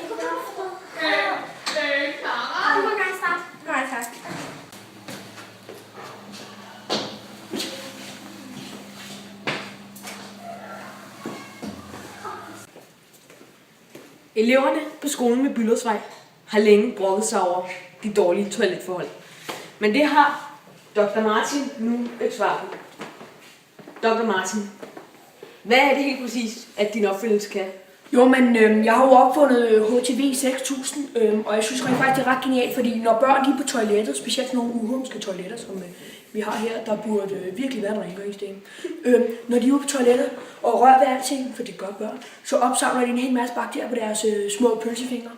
Du må gerne starte. Nej, tak. Eleverne på skolen med Bülowsvej har længe brokket sig over de dårlige toiletforhold. Men det har Dr. Martin nu et svar på. Dr. Martin, hvad er det helt præcis, at din opfindelse kan? Jo, men jeg har jo opfundet HTV 6000, og jeg synes rent faktisk, det er ret genialt, fordi når børn de er på toilettet, specielt nogle uhumske toiletter, som vi har her, der burde virkelig være en rengøringsdame. Når de er ude på toilettet og rører ved alting, for det gør børn, så opsamler de en hel masse bakterier på deres små pølsefingre.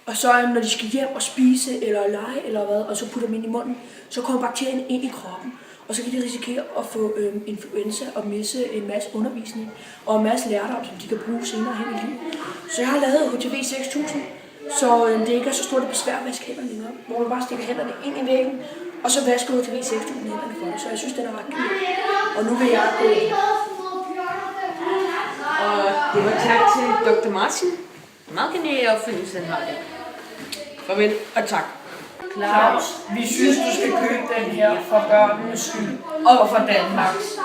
Og så når de skal hjem og spise eller lege eller hvad, og så putter dem ind i munden, så kommer bakterien ind i kroppen. Og så kan de risikere at få influenza og misse en masse undervisning og en masse lærdom, som de kan bruge senere hen i livet. Så jeg har lavet HTV 6000, så det ikke er så stort et besvær at vaske hænderne længere, hvor man bare stikker hænderne ind i væggen, og så vasker HTV 6000 hænderne for det. Så jeg synes, den er ret genial. Og nu vil jeg gå ind. Og det var tak til Dr. Martin. Meget genial opfindelse, han har der. Farvel og tak. Claus, vi synes, du skal købe den her for børnenes skyld og for Danmarks.